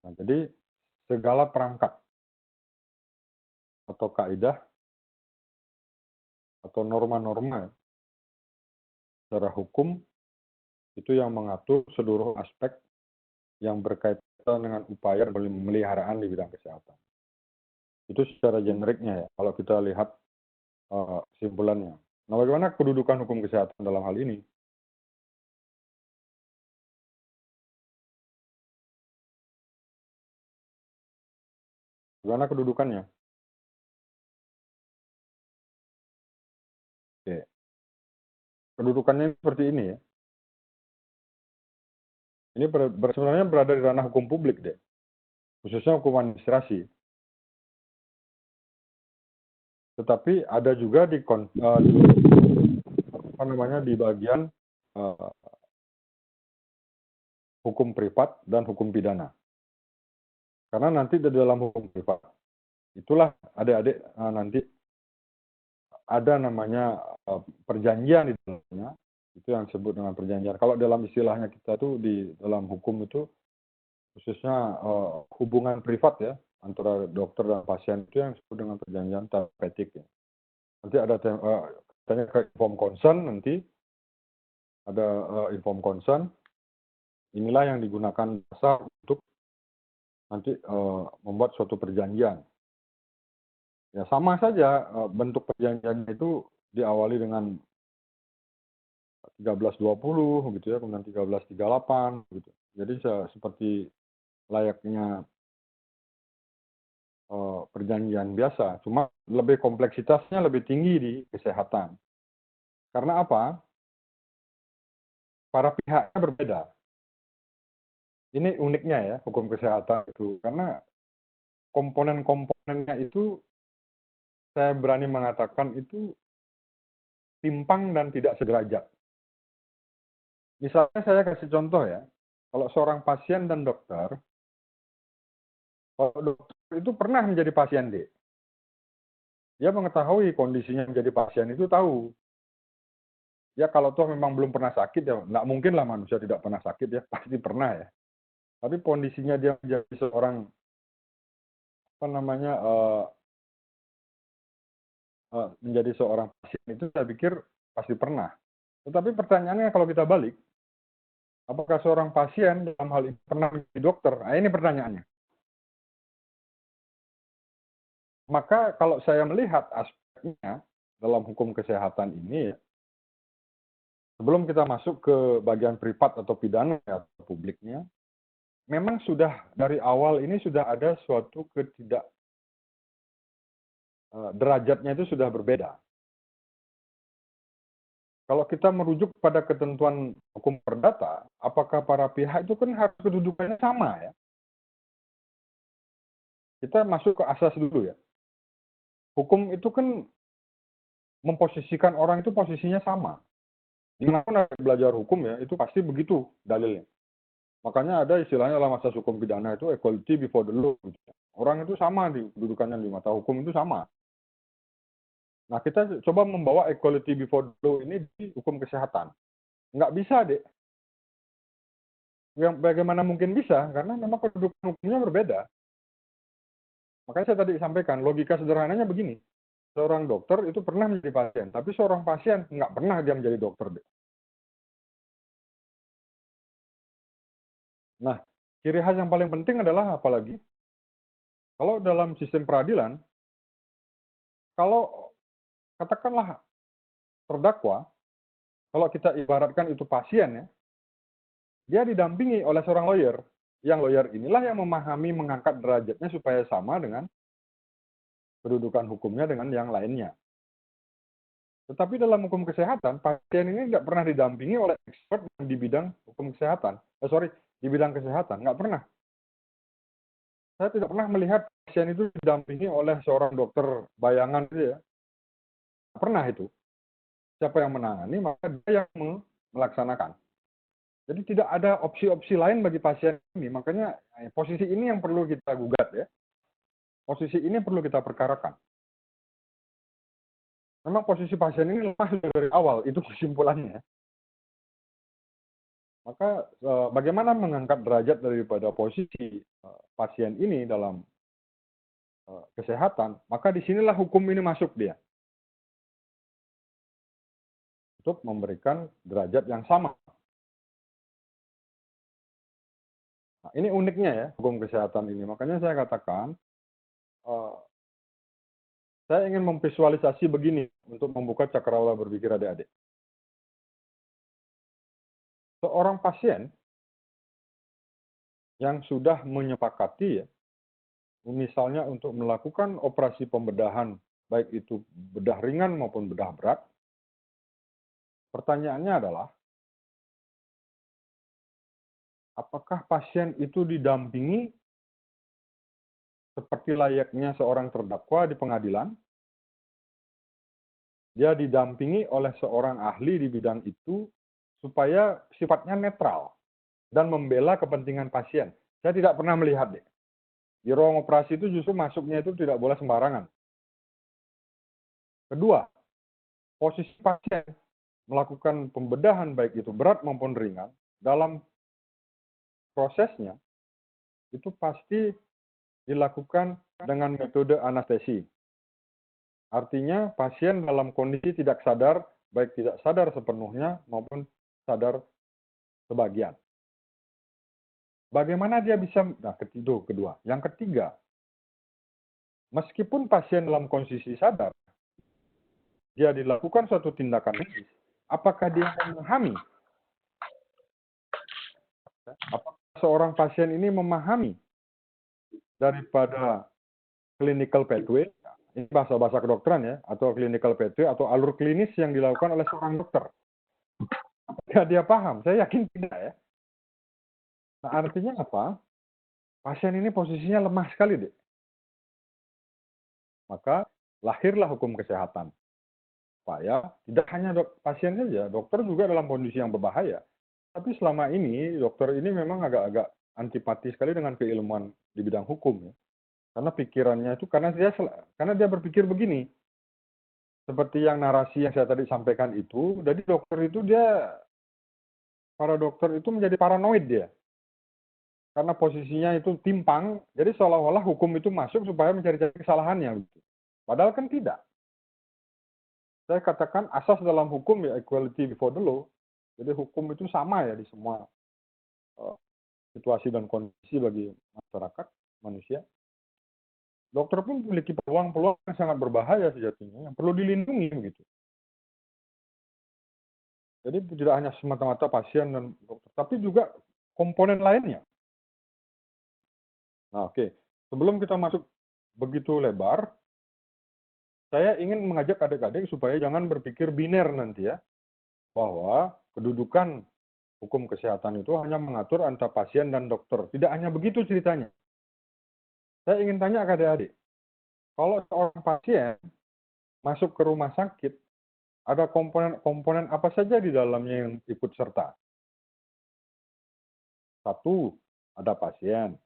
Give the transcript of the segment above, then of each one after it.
Nah, jadi segala perangkat atau kaidah atau norma-norma secara hukum itu yang mengatur seluruh aspek yang berkaitan dengan upaya pemeliharaan di bidang kesehatan. Itu secara generiknya ya, kalau kita lihat kesimpulannya. Nah, bagaimana kedudukan hukum kesehatan dalam hal ini? Bagaimana kedudukannya? Oke. Kedudukannya seperti ini ya. Ini sebenarnya berada di ranah hukum publik deh, khususnya hukum administrasi. Tetapi ada juga di bagian hukum privat dan hukum pidana. Karena nanti di dalam hukum privat, itulah adik-adik nanti ada namanya perjanjian di dalamnya, itu yang disebut dengan perjanjian. Kalau dalam istilahnya kita tuh di dalam hukum itu khususnya hubungan privat ya antara dokter dan pasien itu yang disebut dengan perjanjian terapeutik ya. Nanti ada katanya ke inform consent, nanti ada inform consent. Inilah yang digunakan dasar untuk nanti membuat suatu perjanjian. Ya sama saja bentuk perjanjiannya itu diawali dengan 1320 gitu ya, kemudian 1338 gitu. Jadi seperti layaknya perjanjian biasa, cuma lebih kompleksitasnya lebih tinggi di kesehatan. Karena apa? Para pihaknya berbeda. Ini uniknya ya hukum kesehatan itu, karena komponen-komponennya itu saya berani mengatakan itu timpang dan tidak sederajat. Misalnya saya kasih contoh ya, kalau seorang pasien dan dokter, kalau dokter itu pernah menjadi pasien D, dia mengetahui kondisinya menjadi pasien itu tahu. Ya kalau toh memang belum pernah sakit ya, nggak mungkin lah manusia tidak pernah sakit ya, pasti pernah ya. Tapi kondisinya dia menjadi seorang apa namanya menjadi seorang pasien itu saya pikir pasti pernah. Tetapi pertanyaannya kalau kita balik, apakah seorang pasien dalam hal ini pernah menjadi dokter? Nah, ini pertanyaannya. Maka kalau saya melihat aspeknya dalam hukum kesehatan ini, sebelum kita masuk ke bagian privat atau pidana atau publiknya, memang sudah dari awal ini sudah ada suatu derajatnya itu sudah berbeda. Kalau kita merujuk pada ketentuan hukum perdata, apakah para pihak itu kan harus kedudukannya sama ya? Kita masuk ke asas dulu ya. Hukum itu kan memposisikan orang itu posisinya sama. Dimanapun ada belajar hukum ya, itu pasti begitu dalilnya. Makanya ada istilahnya dalam asas hukum pidana itu equality before the law. Orang itu sama di kedudukannya di mata hukum itu sama. Nah kita coba membawa equality before the law ini di hukum kesehatan. Nggak bisa deh. Yang bagaimana mungkin bisa? Karena memang kedudukan hukumnya berbeda. Makanya saya tadi sampaikan, logika sederhananya begini. Seorang dokter itu pernah menjadi pasien, tapi seorang pasien nggak pernah dia menjadi dokter deh. Nah, ciri khas yang paling penting adalah apalagi kalau dalam sistem peradilan, kalau katakanlah terdakwa, kalau kita ibaratkan itu pasien ya, dia didampingi oleh seorang lawyer. Yang lawyer inilah yang memahami mengangkat derajatnya supaya sama dengan kedudukan hukumnya dengan yang lainnya. Tetapi dalam hukum kesehatan, pasien ini nggak pernah didampingi oleh expert di bidang hukum kesehatan. Di bidang kesehatan, nggak pernah. Saya tidak pernah melihat pasien itu didampingi oleh seorang dokter bayangan gitu ya. Pernah itu. Siapa yang menangani, maka dia yang melaksanakan. Jadi tidak ada opsi-opsi lain bagi pasien ini. Makanya posisi ini yang perlu kita gugat ya. Posisi ini perlu kita perkarakan. Memang posisi pasien ini lemah dari awal, itu kesimpulannya. Maka bagaimana mengangkat derajat daripada posisi pasien ini dalam kesehatan, maka disinilah hukum ini masuk dia untuk memberikan derajat yang sama. Nah, ini uniknya ya hukum kesehatan ini. Makanya saya katakan saya ingin memvisualisasi begini untuk membuka cakrawala berpikir adik-adik. Seorang pasien yang sudah menyepakati ya, misalnya untuk melakukan operasi pembedahan, baik itu bedah ringan maupun bedah berat, pertanyaannya adalah, apakah pasien itu didampingi seperti layaknya seorang terdakwa di pengadilan? Dia didampingi oleh seorang ahli di bidang itu supaya sifatnya netral dan membela kepentingan pasien. Saya tidak pernah melihat deh. Di ruang operasi itu justru masuknya itu tidak boleh sembarangan. Kedua, posisi pasien melakukan pembedahan baik itu berat maupun ringan, dalam prosesnya itu pasti dilakukan dengan metode anestesi. Artinya pasien dalam kondisi tidak sadar, baik tidak sadar sepenuhnya maupun sadar sebagian. Bagaimana dia bisa, nah itu kedua. Yang ketiga, meskipun pasien dalam kondisi sadar, dia dilakukan suatu tindakan medis, apakah dia memahami? Apakah seorang pasien ini memahami daripada clinical pathway, ini bahasa-bahasa kedokteran ya, atau clinical pathway atau alur klinis yang dilakukan oleh seorang dokter? Apakah dia paham? Saya yakin tidak ya. Nah, artinya apa? Pasien ini posisinya lemah sekali, deh. Maka lahirlah hukum kesehatan. Supaya tidak hanya pasien saja, dokter juga dalam kondisi yang berbahaya. Tapi selama ini, dokter ini memang agak-agak antipati sekali dengan keilmuan di bidang hukum. Ya. Karena pikirannya itu, karena dia berpikir begini. Seperti yang narasi yang saya tadi sampaikan itu, jadi para dokter itu menjadi paranoid dia. Karena posisinya itu timpang, jadi seolah-olah hukum itu masuk supaya mencari-cari kesalahannya. Padahal kan tidak. Saya katakan asas dalam hukum ya equality before the law. Jadi hukum itu sama ya di semua situasi dan kondisi bagi masyarakat, manusia. Dokter pun memiliki peluang-peluang yang sangat berbahaya sejatinya, yang perlu dilindungi begitu. Jadi tidak hanya semata-mata pasien dan dokter, tapi juga komponen lainnya. Nah, oke. Sebelum kita masuk begitu lebar, saya ingin mengajak adik-adik supaya jangan berpikir biner nanti ya, bahwa kedudukan hukum kesehatan itu hanya mengatur antara pasien dan dokter. Tidak hanya begitu ceritanya. Saya ingin tanya ke adik-adik, kalau seorang pasien masuk ke rumah sakit, ada komponen-komponen apa saja di dalamnya yang ikut serta? Satu, ada pasien.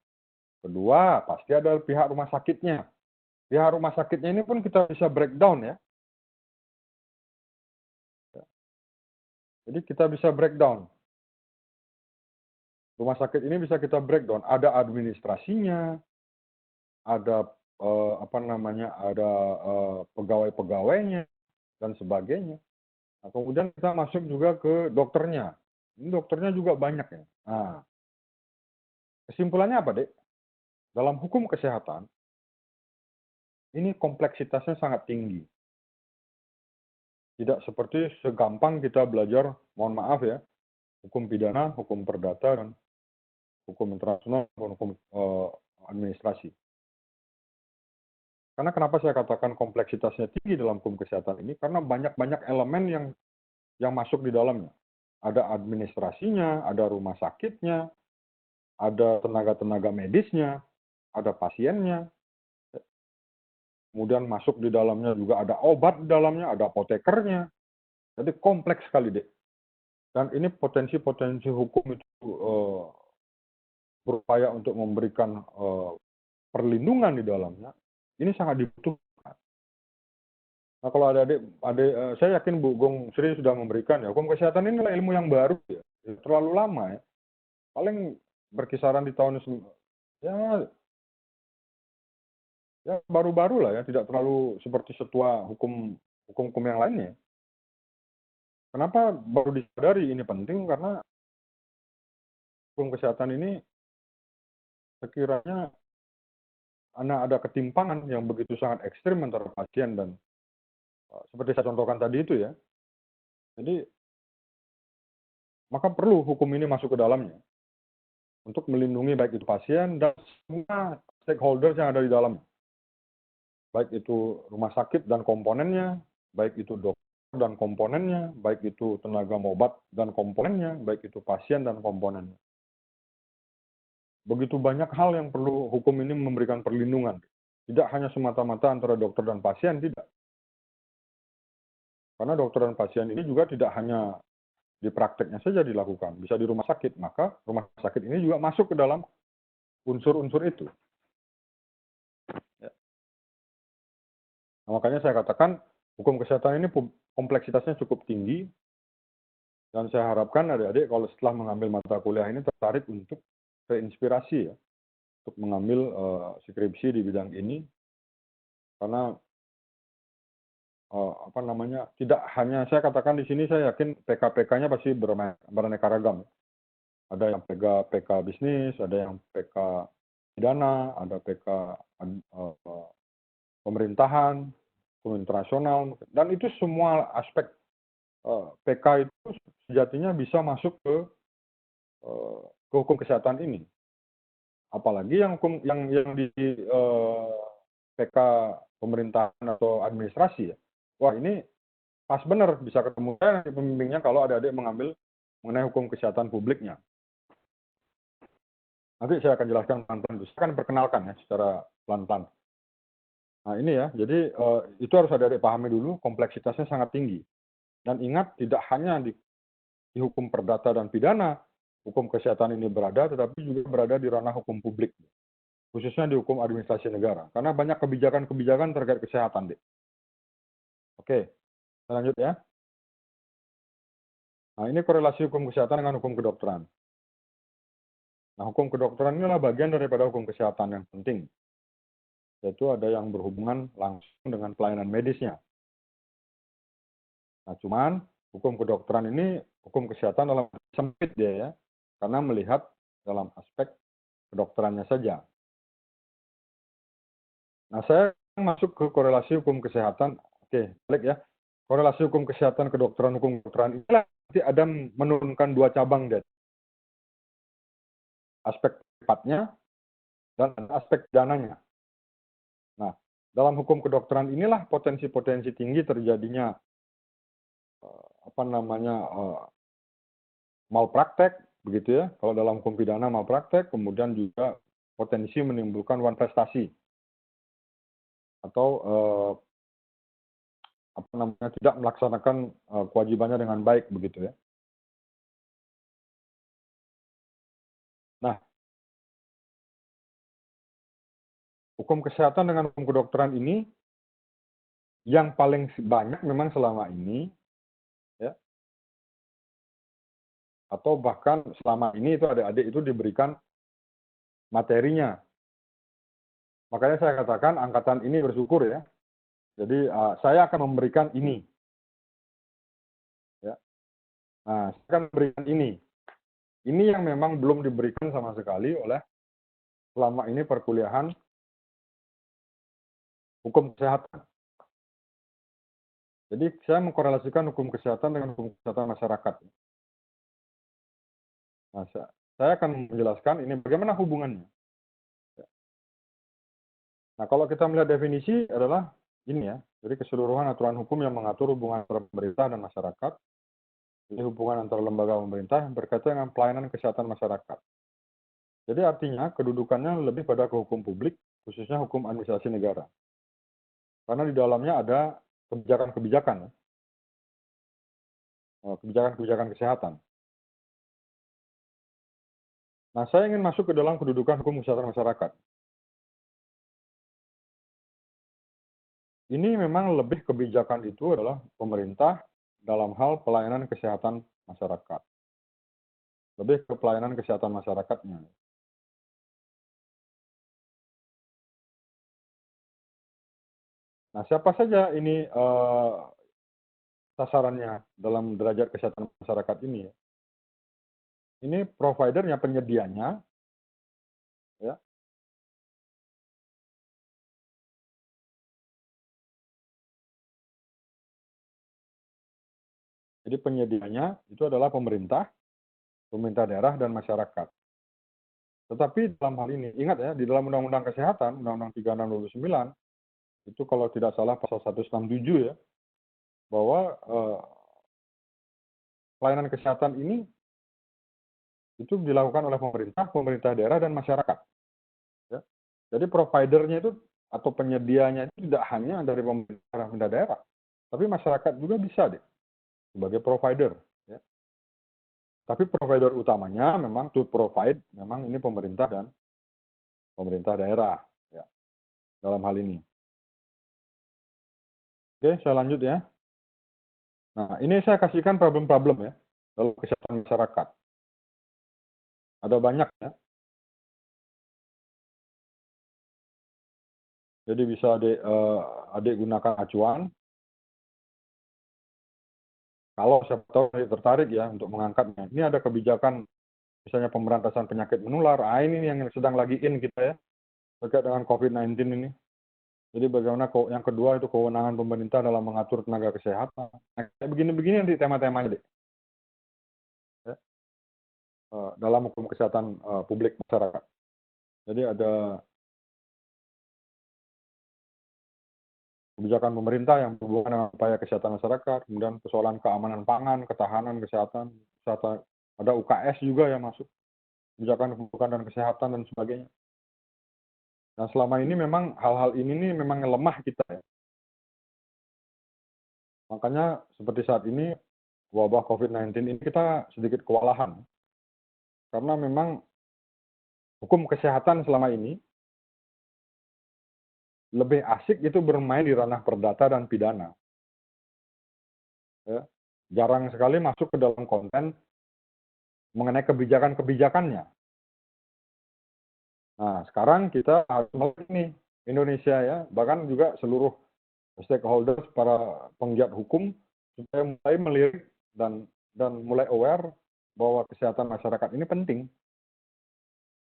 Kedua, pasti ada pihak rumah sakitnya. Pihak rumah sakitnya ini pun kita bisa breakdown ya. Jadi kita bisa breakdown. Rumah sakit ini bisa kita breakdown. Ada administrasinya, ada ada pegawai-pegawainya dan sebagainya. Nah, kemudian kita masuk juga ke dokternya. Ini dokternya juga banyak ya. Nah, kesimpulannya apa, Dek? Dalam hukum kesehatan, ini kompleksitasnya sangat tinggi. Tidak seperti segampang kita belajar, mohon maaf ya, hukum pidana, hukum perdata, dan hukum internasional, hukum administrasi. Karena kenapa saya katakan kompleksitasnya tinggi dalam hukum kesehatan ini? Karena banyak-banyak elemen yang masuk di dalamnya. Ada administrasinya, ada rumah sakitnya, ada tenaga-tenaga medisnya, ada pasiennya. Kemudian masuk di dalamnya juga ada obat di dalamnya, ada apotekernya. Jadi kompleks sekali, Dek. Dan ini potensi-potensi hukum itu berupaya untuk memberikan perlindungan di dalamnya, ini sangat dibutuhkan. Nah, kalau saya yakin Bu Gong Sri sudah memberikan ya, hukum kesehatan ini adalah ilmu yang baru ya, terlalu lama ya, paling berkisaran di tahun ya ya baru-baru lah ya, tidak terlalu seperti setua hukum-hukum yang lainnya. Kenapa baru disadari ini penting? Karena hukum kesehatan ini sekiranya ada ketimpangan yang begitu sangat ekstrim antara pasien dan seperti saya contohkan tadi itu ya. Jadi maka perlu hukum ini masuk ke dalamnya untuk melindungi baik itu pasien dan semua stakeholders yang ada di dalam. Baik itu rumah sakit dan komponennya, baik itu dokter dan komponennya, baik itu tenaga obat dan komponennya, baik itu pasien dan komponennya. Begitu banyak hal yang perlu hukum ini memberikan perlindungan. Tidak hanya semata-mata antara dokter dan pasien, tidak. Karena dokter dan pasien ini juga tidak hanya di prakteknya saja dilakukan, bisa di rumah sakit. Maka rumah sakit ini juga masuk ke dalam unsur-unsur itu. Ya. Nah, makanya saya katakan hukum kesehatan ini kompleksitasnya cukup tinggi, dan saya harapkan adik-adik kalau setelah mengambil mata kuliah ini tertarik untuk terinspirasi ya, untuk mengambil skripsi di bidang ini, karena tidak hanya saya katakan di sini, saya yakin PK-PK-nya pasti beraneka ragam. Ada yang PK bisnis, ada yang PK pidana, ada PK pemerintahan, hukum internasional, dan itu semua aspek PK itu sejatinya bisa masuk ke hukum kesehatan ini. Apalagi yang di PK pemerintahan atau administrasi ya. Wah, ini pas benar bisa ketemu saya nanti pembimbingnya kalau adik-adik mengambil mengenai hukum kesehatan publiknya. Nanti saya akan jelaskan pelan-pelan. Saya akan perkenalkan ya secara pelan-pelan. Nah ini ya, jadi itu harus adik-adik pahami dulu, kompleksitasnya sangat tinggi. Dan ingat, tidak hanya di hukum perdata dan pidana hukum kesehatan ini berada, tetapi juga berada di ranah hukum publik, khususnya di hukum administrasi negara. Karena banyak kebijakan-kebijakan terkait kesehatan, Dek. Oke, lanjut ya. Nah, ini korelasi hukum kesehatan dengan hukum kedokteran. Nah, hukum kedokteran ini adalah bagian daripada hukum kesehatan yang penting, yaitu ada yang berhubungan langsung dengan pelayanan medisnya. Nah, cuman hukum kedokteran ini, hukum kesehatan dalam sempit dia ya, karena melihat dalam aspek kedokterannya saja. Nah, saya masuk ke korelasi hukum kesehatan. Oke, balik ya. Korelasi hukum kesehatan, kedokteran, hukum kedokteran inilah nanti ada menurunkan dua cabang dari aspek privatnya dan aspek dananya. Nah, dalam hukum kedokteran inilah potensi-potensi tinggi terjadinya malpraktek, begitu ya. Kalau dalam hukum pidana malpraktek, kemudian juga potensi menimbulkan wan prestasi atau tidak melaksanakan kewajibannya dengan baik, begitu ya. Nah, hukum kesehatan dengan hukum kedokteran ini yang paling banyak memang selama ini ya, atau bahkan selama ini itu adik-adik itu diberikan materinya. Makanya saya katakan angkatan ini bersyukur ya. Jadi saya akan memberikan ini. Ya. Nah, saya akan memberikan ini. Ini yang memang belum diberikan sama sekali oleh selama ini perkuliahan hukum kesehatan. Jadi saya mengkorelasikan hukum kesehatan dengan hukum kesehatan masyarakat. Nah, saya akan menjelaskan ini bagaimana hubungannya. Nah, kalau kita melihat definisi adalah ini ya, jadi keseluruhan aturan hukum yang mengatur hubungan antara pemerintah dan masyarakat, jadi hubungan antara lembaga pemerintah yang berkaitan dengan pelayanan kesehatan masyarakat. Jadi artinya kedudukannya lebih pada ke hukum publik, khususnya hukum administrasi negara. Karena di dalamnya ada kebijakan-kebijakan, kebijakan-kebijakan kesehatan. Nah, saya ingin masuk ke dalam kedudukan hukum kesehatan masyarakat. ini memang lebih kebijakan itu adalah pemerintah dalam hal pelayanan kesehatan masyarakat. Lebih ke pelayanan kesehatan masyarakatnya. Nah, siapa saja ini sasarannya dalam derajat kesehatan masyarakat ini ya. Ini providernya, penyedianya, ya. Jadi penyedianya itu adalah pemerintah, pemerintah daerah, dan masyarakat. Tetapi dalam hal ini, ingat ya, di dalam Undang-Undang Kesehatan, Undang-Undang 36/2009, itu kalau tidak salah pasal 167 ya, bahwa pelayanan kesehatan ini itu dilakukan oleh pemerintah, pemerintah daerah, dan masyarakat. Ya. Jadi providernya itu atau penyedianya itu tidak hanya dari pemerintah daerah, tapi masyarakat juga bisa deh sebagai provider. Ya. Tapi provider utamanya memang to provide memang ini pemerintah dan pemerintah daerah ya, dalam hal ini. Oke, saya lanjut ya. Nah, ini saya kasihkan problem-problem ya dalam kesehatan masyarakat. Ada banyak ya. Jadi bisa adik gunakan acuan. Kalau siapa tahu adik tertarik ya untuk mengangkatnya. Ini ada kebijakan misalnya pemberantasan penyakit menular. Ah, ini yang sedang lagi in kita ya terkait dengan COVID-19 ini. Jadi bagaimana yang kedua itu kewenangan pemerintah dalam mengatur tenaga kesehatan. Nah, kayak begini-begini nanti tema-temanya deh. Ya. Dalam hukum kesehatan publik masyarakat. Jadi ada kebijakan pemerintah yang berhubungan dengan upaya kesehatan masyarakat, kemudian persoalan keamanan pangan, ketahanan kesehatan, ada UKS juga yang masuk, kebijakan kebutuhan dan kesehatan dan sebagainya. Nah, selama ini memang hal-hal ini nih memang lemah kita ya. Makanya seperti saat ini wabah COVID-19 ini kita sedikit kewalahan. Karena memang hukum kesehatan selama ini lebih asik itu bermain di ranah perdata dan pidana. Ya. Jarang sekali masuk ke dalam konten mengenai kebijakan-kebijakannya. Nah, sekarang kita harus melihat nih Indonesia ya, bahkan juga seluruh stakeholders, para penggiat hukum supaya mulai melirik dan mulai aware bahwa kesehatan masyarakat ini penting.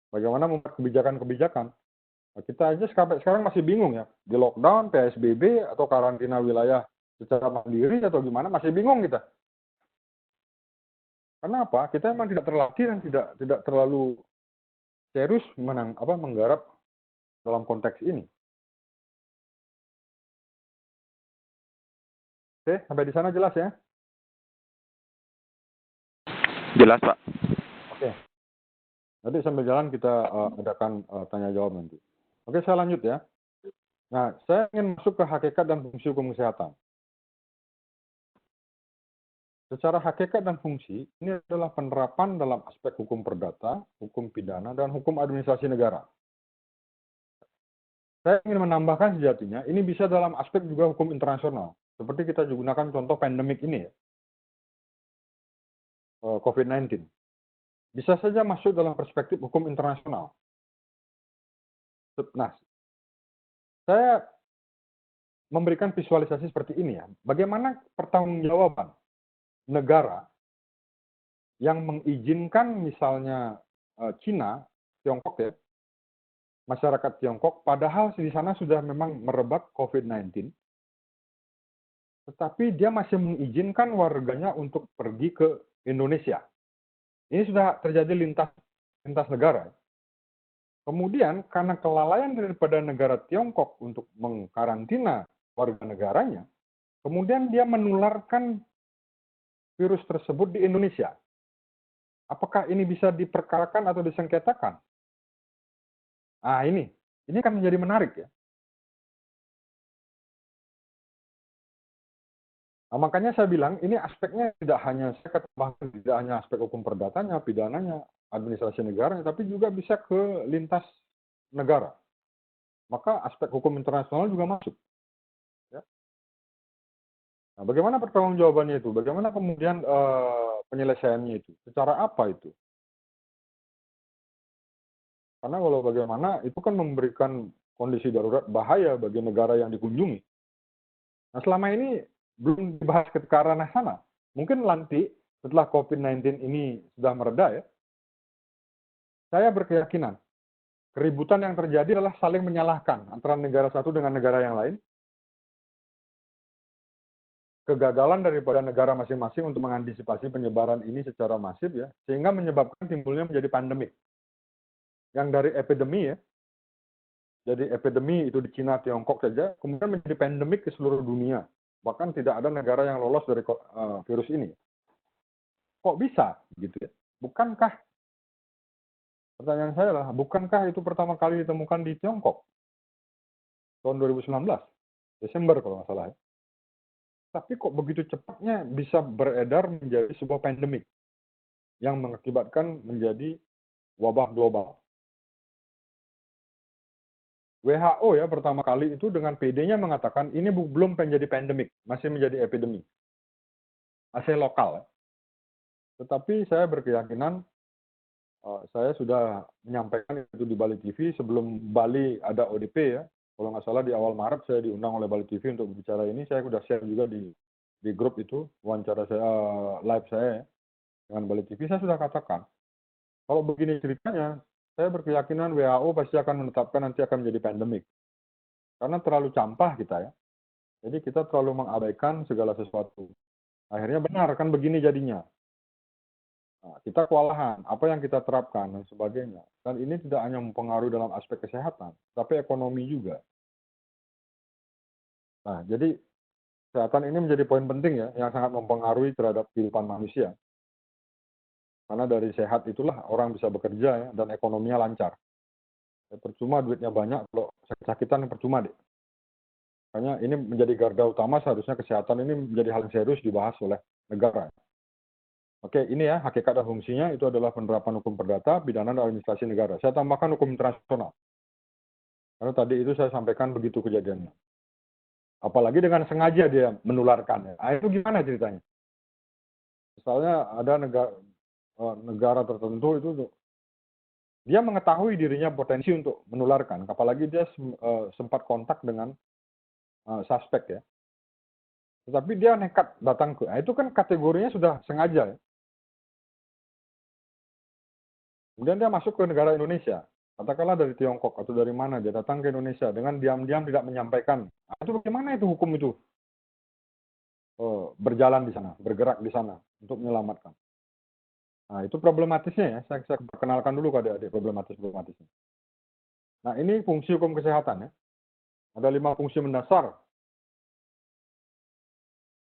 Bagaimana membuat kebijakan-kebijakan. Nah, kita aja sampai sekarang masih bingung ya, di lockdown, PSBB, atau karantina wilayah secara mandiri atau gimana, masih bingung kita. Kenapa? Kita memang tidak terlatih dan tidak terlalu serius menggarap dalam konteks ini. Oke, sampai di sana jelas ya? Jelas, Pak. Oke. Nanti sambil jalan kita adakan tanya jawab nanti. Oke, saya lanjut ya. Nah, saya ingin masuk ke hakikat dan fungsi hukum kesehatan. Secara hakikat dan fungsi, ini adalah penerapan dalam aspek hukum perdata, hukum pidana, dan hukum administrasi negara. Saya ingin menambahkan sejatinya, ini bisa dalam aspek juga hukum internasional. Seperti kita gunakan contoh pandemik ini ya, COVID-19. Bisa saja masuk dalam perspektif hukum internasional. Nah, saya memberikan visualisasi seperti ini ya. Bagaimana pertanggungjawaban negara yang mengizinkan misalnya Cina, Tiongkok ya, masyarakat Tiongkok, padahal di sana sudah memang merebak COVID-19, tetapi dia masih mengizinkan warganya untuk pergi ke Indonesia. Ini sudah terjadi lintas negara. Kemudian karena kelalaian daripada negara Tiongkok untuk mengkarantina warga negaranya, kemudian dia menularkan virus tersebut di Indonesia. Apakah ini bisa diperkarakan atau disengketakan? Nah, ini kan menjadi menarik ya. Nah, makanya saya bilang ini aspeknya tidak hanya aspek hukum perdatanya, pidananya, administrasi negaranya, tapi juga bisa ke lintas negara. Maka aspek hukum internasional juga masuk. Nah, bagaimana pertanggungjawabannya itu? Bagaimana kemudian penyelesaiannya itu? Secara apa itu? Karena walau bagaimana itu kan memberikan kondisi darurat bahaya bagi negara yang dikunjungi. Nah, selama ini belum dibahas ke arah sana. Mungkin nanti setelah COVID-19 ini sudah mereda ya, saya berkeyakinan keributan yang terjadi adalah saling menyalahkan antara negara satu dengan negara yang lain. Kegagalan daripada negara masing-masing untuk mengantisipasi penyebaran ini secara masif ya, sehingga menyebabkan timbulnya menjadi pandemik. Yang dari epidemi ya, jadi epidemi itu di Cina, Tiongkok saja, kemudian menjadi pandemik ke seluruh dunia. Bahkan tidak ada negara yang lolos dari virus ini. Kok bisa gitu ya? Bukankah, pertanyaan saya adalah, bukankah itu pertama kali ditemukan di Tiongkok tahun 2019, Desember kalau nggak salah ya. Tapi kok begitu cepatnya bisa beredar menjadi sebuah pandemik yang mengakibatkan menjadi wabah global. WHO ya pertama kali itu dengan PD-nya mengatakan ini belum menjadi pandemik, masih menjadi epidemi. Masih lokal ya. Tetapi saya berkeyakinan, saya sudah menyampaikan itu di Bali TV sebelum Bali ada ODP ya. Kalau nggak salah di awal Maret saya diundang oleh Bali TV untuk berbicara ini. Saya sudah share juga di grup itu, wawancara saya, live saya ya, dengan Bali TV. Saya sudah katakan, kalau begini ceritanya, saya berkeyakinan WHO pasti akan menetapkan nanti akan menjadi pandemik. Karena terlalu campah kita ya. Jadi kita terlalu mengabaikan segala sesuatu. Akhirnya benar kan begini jadinya. Nah, kita kewalahan, apa yang kita terapkan dan sebagainya. Dan ini tidak hanya mempengaruhi dalam aspek kesehatan, tapi ekonomi juga. Nah, jadi kesehatan ini menjadi poin penting ya, yang sangat mempengaruhi terhadap kehidupan manusia. Karena dari sehat itulah orang bisa bekerja ya, dan ekonominya lancar. Ya, percuma duitnya banyak, kalau sakit-sakitan percuma deh. Makanya ini menjadi garda utama, seharusnya kesehatan ini menjadi hal yang serius dibahas oleh negara. Oke, ini ya hakikat dan fungsinya itu adalah penerapan hukum perdata, pidana, dan administrasi negara. Saya tambahkan hukum internasional. Karena tadi itu saya sampaikan begitu kejadiannya. Apalagi dengan sengaja dia menularkan. Nah, itu gimana ceritanya? Misalnya ada negara tertentu itu dia mengetahui dirinya potensi untuk menularkan. Apalagi dia sempat kontak dengan suspek ya. Tetapi dia nekat datang ke, nah itu kan kategorinya sudah sengaja ya. Kemudian dia masuk ke negara Indonesia, katakanlah dari Tiongkok atau dari mana, dia datang ke Indonesia dengan diam-diam tidak menyampaikan. Nah, itu bagaimana itu hukum itu berjalan di sana, bergerak di sana untuk menyelamatkan. Nah, itu problematisnya ya, saya perkenalkan dulu ke adik-adik problematisnya. Nah, ini fungsi hukum kesehatan ya. Ada 5 fungsi mendasar.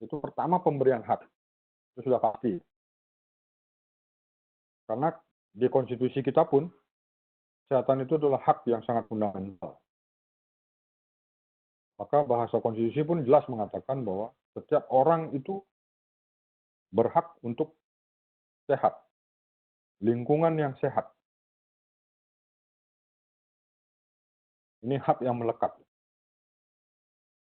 Itu pertama pemberian hak, itu sudah pasti. Karena di konstitusi kita pun, kesehatan itu adalah hak yang sangat fundamental. Maka bahasa konstitusi pun jelas mengatakan bahwa setiap orang itu berhak untuk sehat, lingkungan yang sehat. Ini hak yang melekat.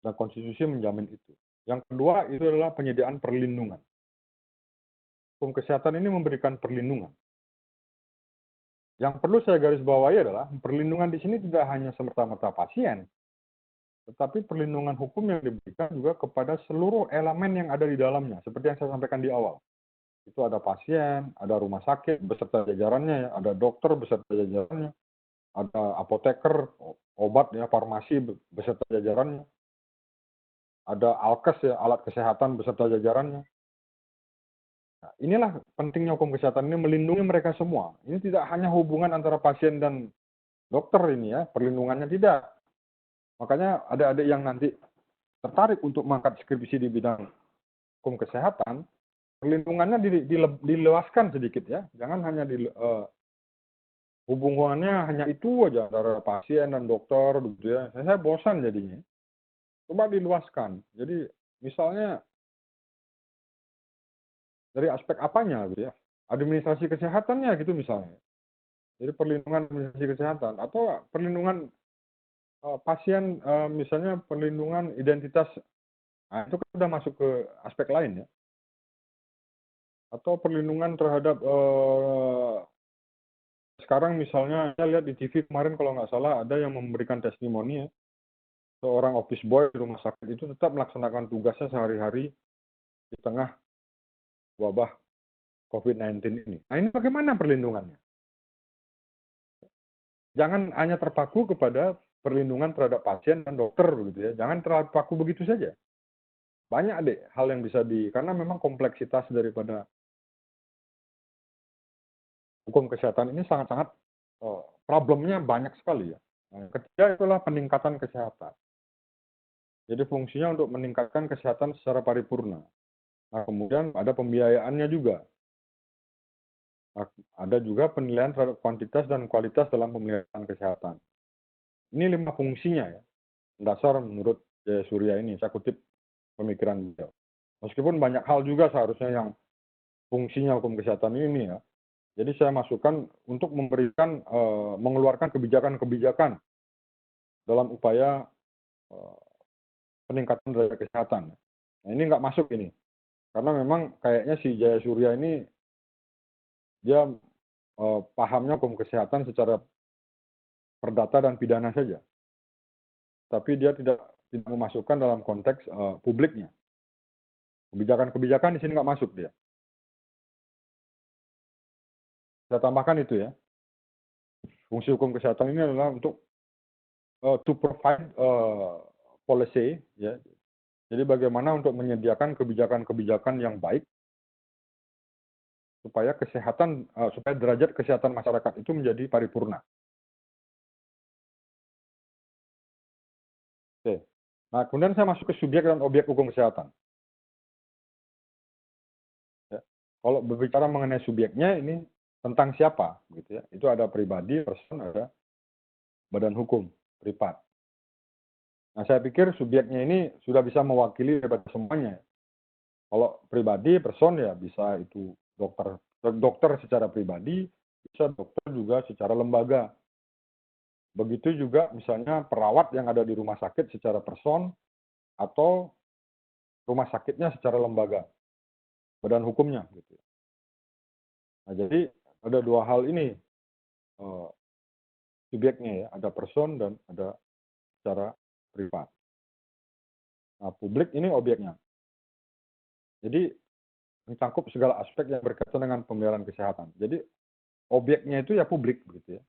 Dan konstitusi menjamin itu. Yang kedua itu adalah penyediaan perlindungan. Hukum kesehatan ini memberikan perlindungan. Yang perlu saya garis bawahi adalah perlindungan di sini tidak hanya semata-mata pasien, tetapi perlindungan hukum yang diberikan juga kepada seluruh elemen yang ada di dalamnya, seperti yang saya sampaikan di awal. Itu ada pasien, ada rumah sakit beserta jajarannya, ya, ada dokter beserta jajarannya, ada apoteker, obat ya, farmasi beserta jajarannya, ada alkes ya, alat kesehatan beserta jajarannya. Nah, inilah pentingnya hukum kesehatan ini melindungi mereka semua. Ini tidak hanya hubungan antara pasien dan dokter ini ya, perlindungannya tidak. Makanya adik-adik yang nanti tertarik untuk mengangkat skripsi di bidang hukum kesehatan, perlindungannya diluaskan sedikit ya. Jangan hanya hubungannya hanya itu aja antara pasien dan dokter gitu ya. Saya bosan jadinya. Coba diluaskan. Jadi misalnya dari aspek apanya gitu ya, administrasi kesehatannya gitu misalnya. Jadi perlindungan administrasi kesehatan atau perlindungan pasien, misalnya perlindungan identitas Nah, itu kan udah masuk ke aspek lain ya. Atau perlindungan terhadap sekarang misalnya saya lihat di TV kemarin kalau nggak salah ada yang memberikan testimoni ya, seorang office boy di rumah sakit itu tetap melaksanakan tugasnya sehari-hari di tengah wabah COVID-19 ini. Nah, ini bagaimana perlindungannya? Jangan hanya terpaku kepada perlindungan terhadap pasien dan dokter begitu ya. Jangan terpaku begitu saja. Banyak deh hal yang bisa karena memang kompleksitas daripada hukum kesehatan ini sangat-sangat problemnya banyak sekali ya. Nah, ketiga itulah peningkatan kesehatan. Jadi fungsinya untuk meningkatkan kesehatan secara paripurna. Nah, kemudian ada pembiayaannya juga. Nah, ada juga penilaian terhadap kuantitas dan kualitas dalam pemeliharaan kesehatan. Ini 5 fungsinya ya. Dasar menurut Jayasuriya ini, saya kutip pemikiran beliau. Meskipun banyak hal juga seharusnya yang fungsinya hukum kesehatan ini ya. Jadi saya masukkan untuk memberikan, mengeluarkan kebijakan-kebijakan dalam upaya peningkatan derajat kesehatan. Nah, ini nggak masuk ini, karena memang kayaknya si Jayasuriya ini dia pahamnya hukum kesehatan secara perdata dan pidana saja, tapi dia tidak memasukkan dalam konteks publiknya. Kebijakan-kebijakan di sini nggak masuk dia. Saya tambahkan itu ya. Fungsi hukum kesehatan ini adalah untuk to provide policy ya. Jadi bagaimana untuk menyediakan kebijakan-kebijakan yang baik supaya kesehatan supaya derajat kesehatan masyarakat itu menjadi paripurna. Oke. Nah, kemudian saya masuk ke subjek dan objek hukum kesehatan. Ya. Kalau berbicara mengenai subjeknya ini tentang siapa gitu ya. Itu ada pribadi, person, ada badan hukum, privat. Nah, saya pikir subjeknya ini sudah bisa mewakili daripada semuanya. Kalau pribadi, person ya bisa itu dokter secara pribadi, bisa dokter juga secara lembaga. Begitu juga misalnya perawat yang ada di rumah sakit secara person atau rumah sakitnya secara lembaga, badan hukumnya gitu. Nah, jadi ada dua hal ini subjeknya ya, ada person dan ada secara privat. Nah, publik ini objeknya. Jadi mencakup segala aspek yang berkaitan dengan pemeliharaan kesehatan. Jadi objeknya itu ya publik begitu ya.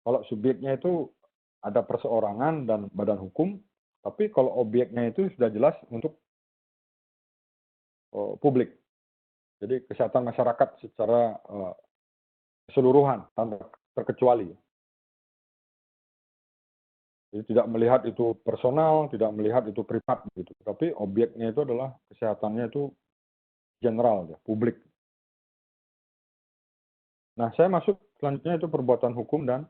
Kalau subjeknya itu ada perseorangan dan badan hukum, tapi kalau objeknya itu sudah jelas untuk publik. Jadi kesehatan masyarakat secara keseluruhan tanpa terkecuali. Jadi tidak melihat itu personal, tidak melihat itu privat gitu. Tapi objeknya itu adalah kesehatannya itu general ya, publik. Nah, saya masuk selanjutnya itu perbuatan hukum dan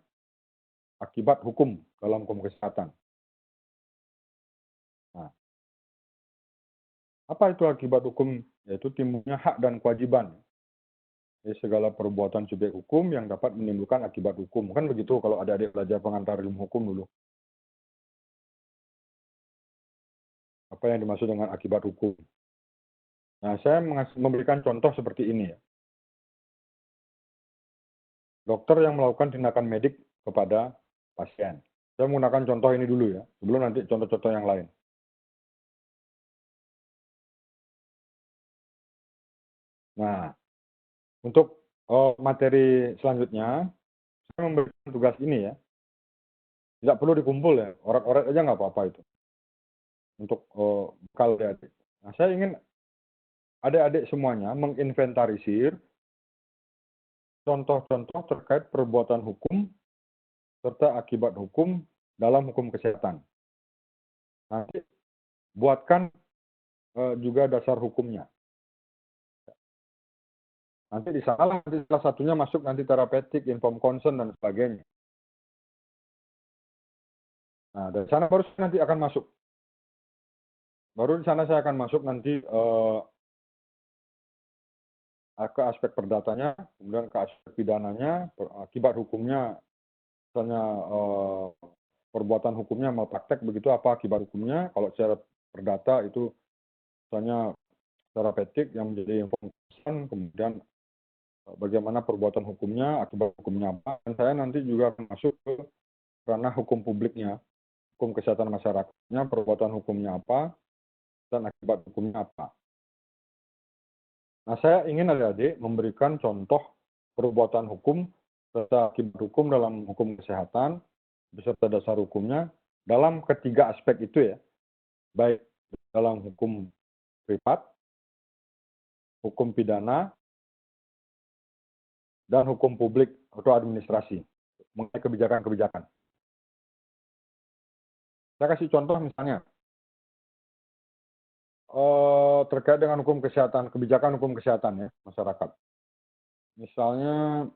akibat hukum dalam hukum kesehatan. Nah, apa itu akibat hukum? Yaitu timbulnya hak dan kewajiban. Jadi segala perbuatan subjek hukum yang dapat menimbulkan akibat hukum. Kan begitu kalau adik-adik belajar pengantar ilmu hukum dulu. Apa yang dimaksud dengan akibat hukum? Nah, saya memberikan contoh seperti ini ya. Dokter yang melakukan tindakan medik kepada pasien. Saya menggunakan contoh ini dulu ya, sebelum nanti contoh-contoh yang lain. Nah, untuk materi selanjutnya, saya memberikan tugas ini ya. Tidak perlu dikumpul ya, oret-oret aja nggak apa-apa itu. Untuk bekal adik. Nah, saya ingin adik-adik semuanya menginventarisir contoh-contoh terkait perbuatan hukum serta akibat hukum dalam hukum kesehatan. Nanti buatkan juga dasar hukumnya. Nanti di sana nanti salah satunya masuk nanti terapeutik, informed consent dan sebagainya. Nah, dari sana baru nanti akan masuk. Baru di sana saya akan masuk nanti ke aspek perdatanya, kemudian ke aspek pidananya, akibat hukumnya, misalnya perbuatan hukumnya malpraktek begitu, apa akibat hukumnya. Kalau secara perdata itu misalnya secara petik yang menjadi fokusan, kemudian bagaimana perbuatan hukumnya, akibat hukumnya apa. Dan saya nanti juga akan masuk ke ranah hukum publiknya, hukum kesehatan masyarakatnya, perbuatan hukumnya apa, dan akibat hukumnya apa. Nah, saya ingin adik-adik memberikan contoh perbuatan hukum serta akibat hukum dalam hukum kesehatan, beserta dasar hukumnya, dalam ketiga aspek itu ya, baik dalam hukum privat, hukum pidana, dan hukum publik atau administrasi, mengenai kebijakan-kebijakan. Saya kasih contoh misalnya, terkait dengan hukum kesehatan, kebijakan hukum kesehatan ya, masyarakat. Misalnya,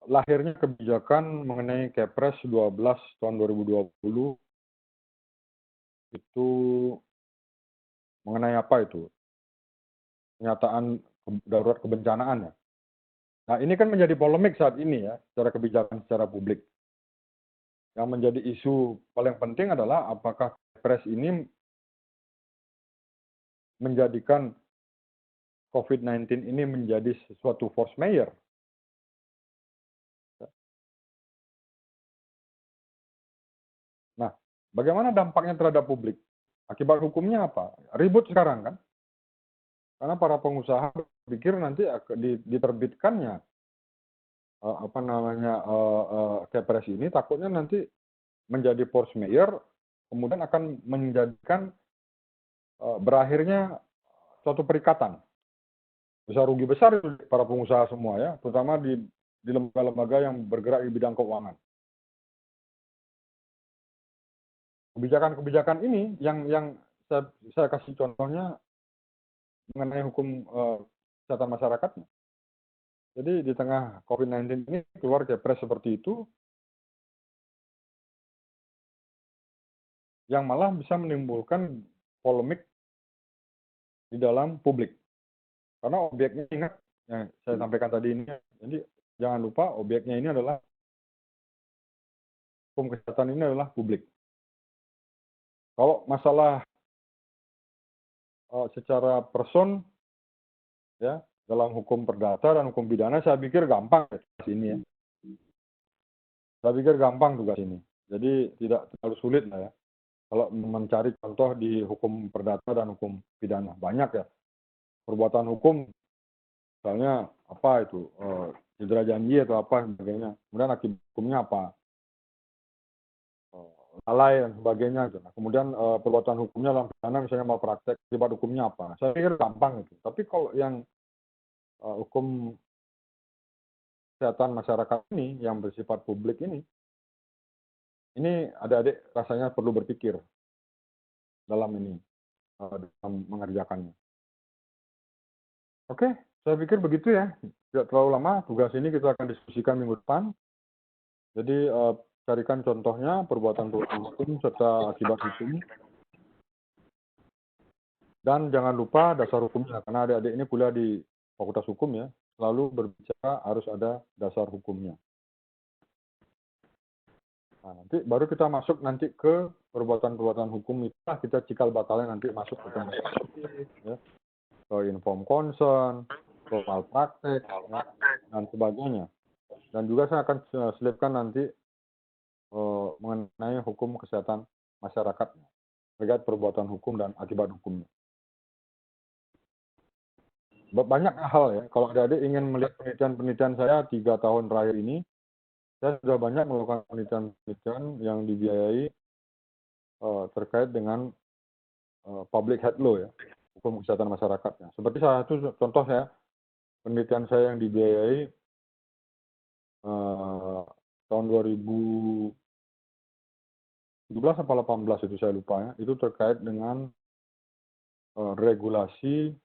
lahirnya kebijakan mengenai Kepres 12 tahun 2020, itu mengenai apa itu? Pernyataan darurat kebencanaan ya. Nah, ini kan menjadi polemik saat ini ya, secara kebijakan secara publik. Yang menjadi isu paling penting adalah apakah Kepres ini menjadikan COVID-19 ini menjadi sesuatu force majeure. Nah, bagaimana dampaknya terhadap publik? Akibat hukumnya apa? Ribut sekarang kan? Karena para pengusaha berpikir nanti diterbitkannya Kepres ini takutnya nanti menjadi force majeure, kemudian akan menjadikan berakhirnya suatu perikatan. Bisa rugi besar para pengusaha semua ya, terutama di lembaga-lembaga yang bergerak di bidang keuangan. Kebijakan-kebijakan ini yang saya kasih contohnya mengenai hukum kesehatan masyarakatnya. Jadi di tengah COVID-19 ini keluar Kepres seperti itu, yang malah bisa menimbulkan polemik di dalam publik. Karena objeknya, ingat yang saya sampaikan tadi ini, jadi jangan lupa objeknya ini adalah, hukum kesehatan ini adalah publik. Kalau masalah secara person, ya, dalam hukum perdata dan hukum pidana, saya pikir gampang tugas ini ya. Saya pikir gampang tugas ini. Jadi tidak terlalu sulit lah ya. Kalau mencari contoh di hukum perdata dan hukum pidana, banyak ya. Perbuatan hukum, misalnya apa itu, cedera janji atau apa sebagainya. Kemudian akibat hukumnya apa? Lalai dan sebagainya. Gitu. Nah, kemudian perbuatan hukumnya dalam pidana misalnya malpraktek, akibat hukumnya apa? Saya pikir gampang itu. Tapi kalau yang hukum kesehatan masyarakat ini yang bersifat publik ini adik-adik rasanya perlu berpikir dalam ini, dalam mengerjakannya. Oke, saya pikir begitu ya. Tidak terlalu lama, tugas ini kita akan diskusikan minggu depan. Jadi carikan contohnya, perbuatan hukum serta akibat hukum. Dan jangan lupa dasar hukumnya, karena adik-adik ini kuliah di Fakultas Hukum ya, selalu berbicara harus ada dasar hukumnya. Nah, nanti baru kita masuk nanti ke perbuatan-perbuatan hukum itu, kita cikal bakalnya nanti masuk ke ya, ke informed consent, ke malpraktek, ya, dan sebagainya. Dan juga saya akan selipkan nanti mengenai hukum kesehatan masyarakat terkait perbuatan hukum dan akibat hukumnya. Banyak hal ya, kalau adik-adik ingin melihat penelitian-penelitian saya 3 tahun terakhir ini, saya sudah banyak melakukan penelitian-penelitian yang dibiayai terkait dengan public health law ya, hukum kesehatan masyarakatnya. Seperti salah satu contoh saya, penelitian saya yang dibiayai tahun 2017 atau 18 itu saya lupa ya, itu terkait dengan regulasi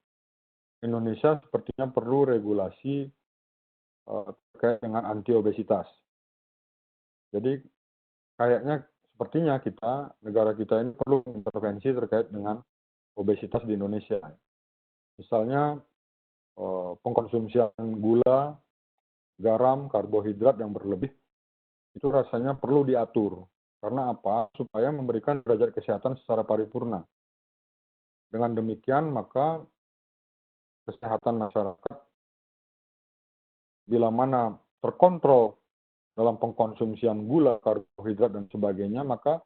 Indonesia sepertinya perlu regulasi terkait dengan anti-obesitas. Jadi kayaknya sepertinya negara kita ini perlu intervensi terkait dengan obesitas di Indonesia. Misalnya pengkonsumsian gula garam, karbohidrat yang berlebih, itu rasanya perlu diatur. Karena apa? Supaya memberikan derajat kesehatan secara paripurna. Dengan demikian, maka kesehatan masyarakat bila mana terkontrol dalam pengkonsumsian gula, karbohidrat, dan sebagainya, maka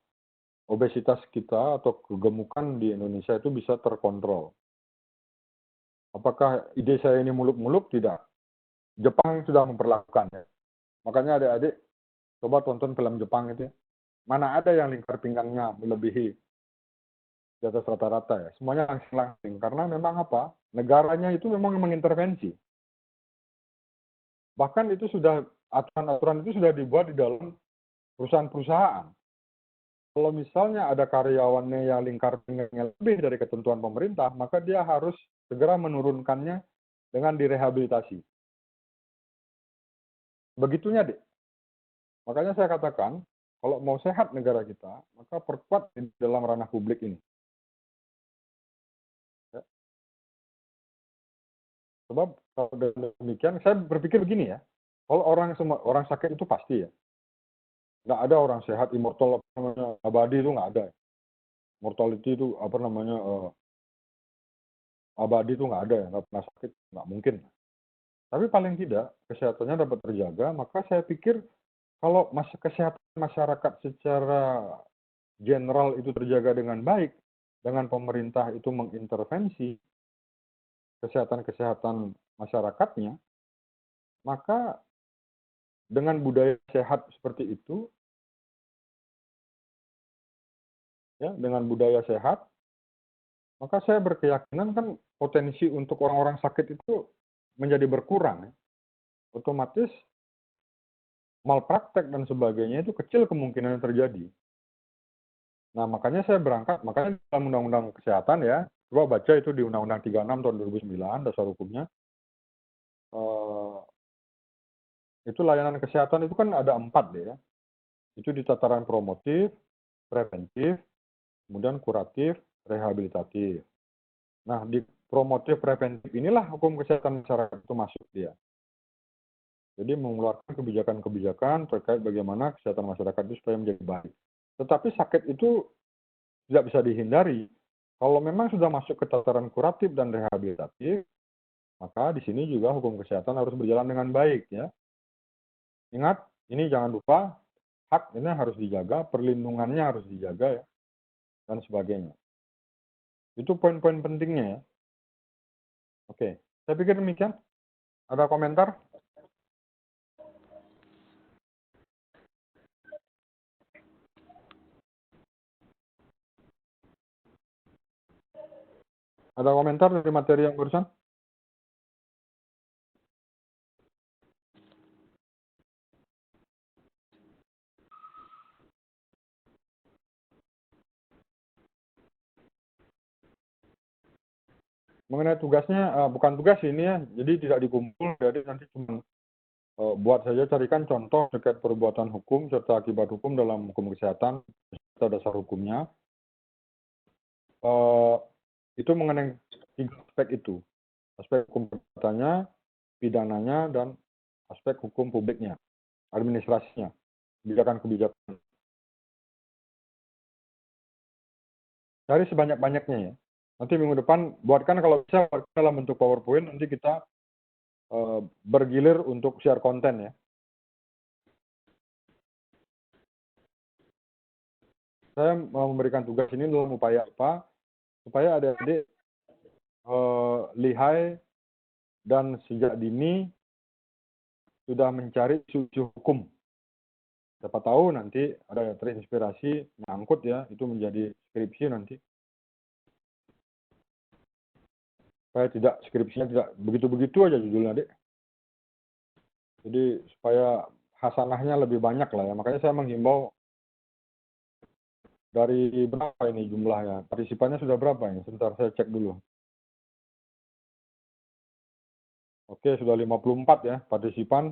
obesitas kita atau kegemukan di Indonesia itu bisa terkontrol. Apakah ide saya ini muluk-muluk? Tidak. Jepang sudah memperlakukannya. Makanya adik-adik, coba tonton film Jepang itu. Mana ada yang lingkar pinggangnya melebihi di atas rata-rata ya. Semuanya langsing-langsing. Karena memang apa? Negaranya itu memang mengintervensi. Bahkan itu sudah, aturan-aturan itu sudah dibuat di dalam perusahaan-perusahaan. Kalau misalnya ada karyawannya yang lingkar pinggangnya lebih dari ketentuan pemerintah, maka dia harus segera menurunkannya dengan direhabilitasi. Begitunya, Dek. Makanya saya katakan, kalau mau sehat negara kita, maka perkuat di dalam ranah publik ini. Ya. Sebab kalau demikian, saya berpikir begini ya, kalau orang sakit itu pasti ya. Nggak ada orang sehat, immortal, abadi itu nggak ada. Mortality itu abadi itu nggak ada ya, nggak pernah sakit, nggak mungkin. Tapi paling tidak kesehatannya dapat terjaga, maka saya pikir kalau kesehatan masyarakat secara general itu terjaga dengan baik, dengan pemerintah itu mengintervensi kesehatan masyarakatnya, maka dengan budaya sehat seperti itu, ya, dengan budaya sehat, maka saya berkeyakinan kan potensi untuk orang-orang sakit itu menjadi berkurang. Otomatis malpraktek dan sebagainya itu kecil kemungkinan terjadi. Nah, makanya saya makanya dalam Undang-Undang Kesehatan ya, coba baca itu di Undang-Undang 36 tahun 2009, dasar hukumnya, itu layanan kesehatan itu kan ada 4 deh ya. Itu di tataran promotif, preventif, kemudian kuratif, rehabilitatif. Nah, di promotif preventif inilah hukum kesehatan masyarakat itu masuk dia. Jadi mengeluarkan kebijakan-kebijakan terkait bagaimana kesehatan masyarakat itu supaya menjadi baik. Tetapi sakit itu tidak bisa dihindari. Kalau memang sudah masuk ke tataran kuratif dan rehabilitatif, maka di sini juga hukum kesehatan harus berjalan dengan baik ya. Ingat, ini jangan lupa hak ini harus dijaga, perlindungannya harus dijaga ya, dan sebagainya. Itu poin-poin pentingnya ya. Oke, saya pikir demikian. Ada komentar? Ada komentar dari materi yang barusan? Mengenai tugasnya, bukan tugas ini ya, jadi tidak dikumpul, jadi nanti cuma buat saja carikan contoh terkait perbuatan hukum serta akibat hukum dalam hukum kesehatan serta dasar hukumnya. Itu mengenai 3 aspek itu. Aspek hukum perbuatannya, pidananya, dan aspek hukum publiknya, administrasinya, kebijakan-kebijakan. Cari sebanyak-banyaknya ya. Nanti minggu depan buatkan kalau bisa dalam bentuk PowerPoint, nanti kita bergilir untuk share konten ya. Saya mau memberikan tugas ini dalam upaya apa? Supaya adik-adik lihai dan sejak dini sudah mencari isu hukum. Siapa tahu nanti ada terinspirasi nyangkut ya, itu menjadi skripsi nanti. Supaya tidak skripsinya tidak begitu-begitu aja judulnya, Dek. Jadi supaya hasanahnya lebih banyak lah ya. Makanya saya menghimbau dari berapa ini jumlahnya? Partisipannya sudah berapa ini? Sebentar saya cek dulu. Oke, sudah 54 ya partisipan.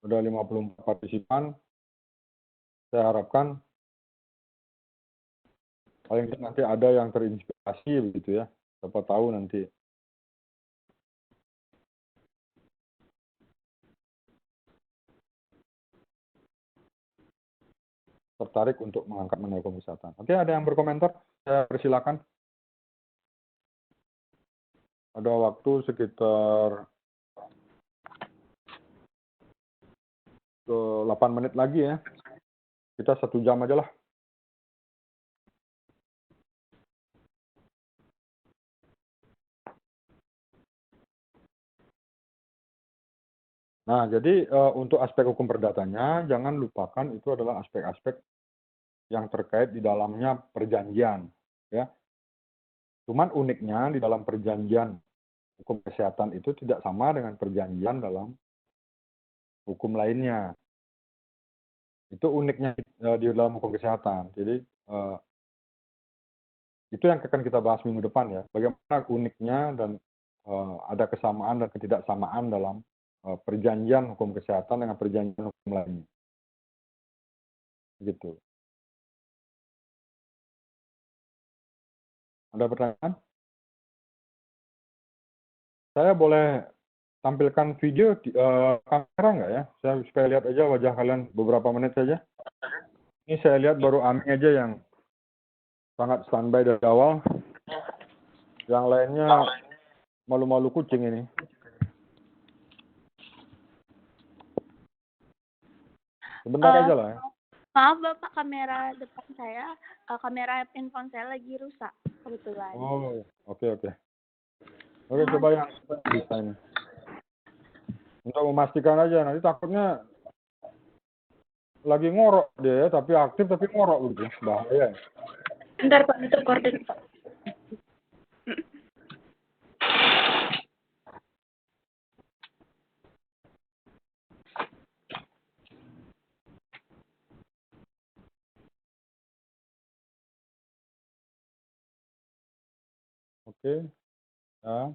Sudah 54 partisipan. Saya harapkan paling tidak nanti ada yang terinspirasi begitu ya. Siapa tahu nanti tertarik untuk mengangkat mengenai hukum kesehatan. Oke, ada yang berkomentar? Saya persilakan. Ada waktu sekitar 8 menit lagi ya. Kita 1 jam aja lah. Nah, jadi untuk aspek hukum perdatanya, jangan lupakan itu adalah aspek-aspek yang terkait di dalamnya perjanjian. Ya. Cuman uniknya di dalam perjanjian hukum kesehatan itu tidak sama dengan perjanjian dalam hukum lainnya. Itu uniknya di dalam hukum kesehatan. Jadi itu yang akan kita bahas minggu depan ya. Bagaimana uniknya dan ada kesamaan dan ketidaksamaan dalam perjanjian hukum kesehatan dengan perjanjian hukum lainnya. Gitu. Ada pertanyaan? Saya boleh tampilkan video kamera nggak ya? Saya supaya lihat aja wajah kalian beberapa menit saja. Ini saya lihat baru Ami aja yang sangat standby dari awal. Yang lainnya malu-malu kucing ini. Sebentar aja lah ya. Maaf Bapak, kamera depan saya, kamera handphone saya lagi rusak kebetulan. Oh, oke. Oke, coba yang bisa ini. Untuk memastikan aja, nanti takutnya lagi ngorok dia ya, tapi aktif tapi ngorok gitu. Bahaya. Bentar Pak, itu recording Pak. Oke. Ya.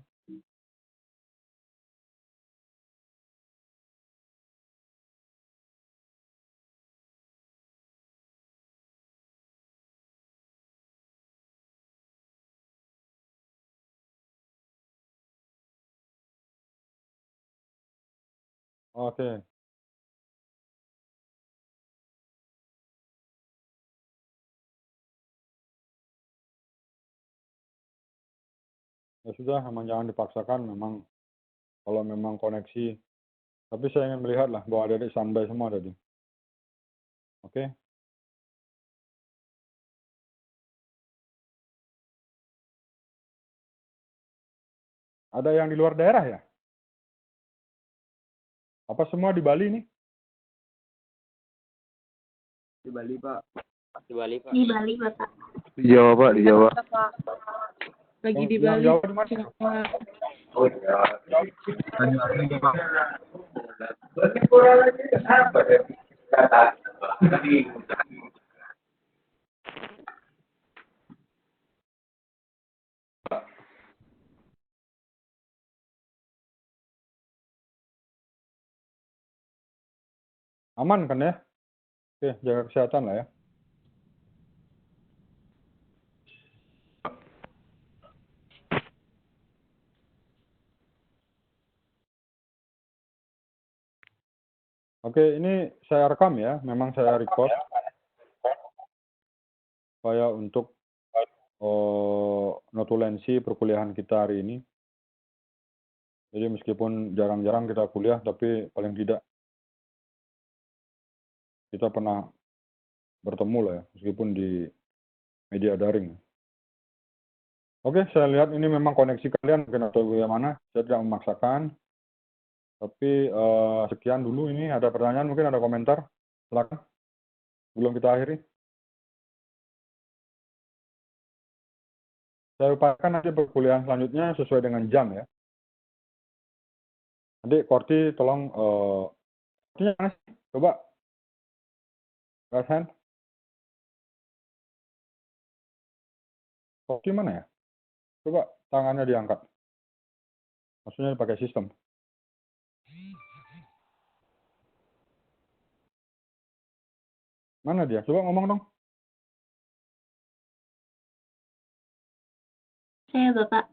Oke. Ya sudah, memang jangan dipaksakan, memang kalau memang koneksi. Tapi saya ingin melihat lah bahwa adik-adik standby semua tadi. Oke. Ada yang di luar daerah ya? Apa semua di Bali nih? Di Bali, Pak. Di Bali Bapak. Di Jawa, Pak. Di Jawa. Lagi di Yang Bali. Jawa di mana? Oh, ya. Tanya lagi, Pak. Aman kan ya? Oke, jaga kesehatan lah ya. Oke, ini saya rekam ya. Memang saya record. Supaya untuk notulensi perkuliahan kita hari ini. Jadi meskipun jarang-jarang kita kuliah, tapi paling tidak kita pernah bertemu lah ya, meskipun di media daring. Oke, saya lihat ini memang koneksi kalian mungkin atau bagaimana. Saya tidak memaksakan. Tapi sekian dulu ini. Ada pertanyaan, mungkin ada komentar. Silakan. Belum kita akhiri. Saya upayakan nanti perkuliahan selanjutnya sesuai dengan jam ya. Adik, Korti tolong Kortinya mana sih? Coba. Raise hand. Korti mana ya? Coba tangannya diangkat. Maksudnya pakai sistem. Mana dia? Coba ngomong dong. Saya Bapak.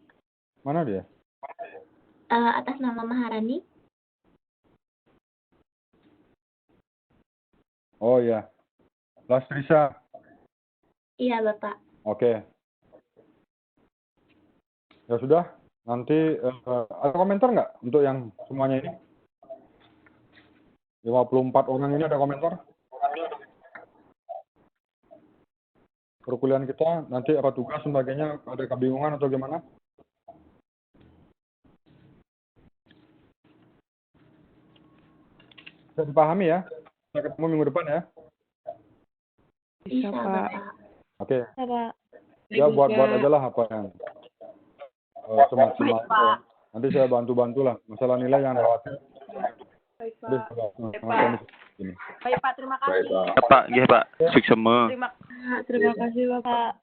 Mana dia? Atas nama Maharani. Oh ya. Lastrisha. Iya, Bapak. Oke. Ya sudah, nanti ada komentar nggak untuk yang semuanya ini? 54 orang ini ada komentar? Perkuliahan kita nanti apa tugas sebagainya, ada kebingungan atau gimana? Bisa dipahami ya? Kita ketemu minggu depan ya? Bisa, Bapak. Oke. Bisa, Pak. Ya buat aja lah apa yang semaksimal. Nanti saya bantu lah. Masalah nilai yang khawatir. Baik, Jadi, Pak. ini. Baik, Pak. Terima kasih. Pak, nggih Pak. Sukses semua. Terima kasih, Bapak.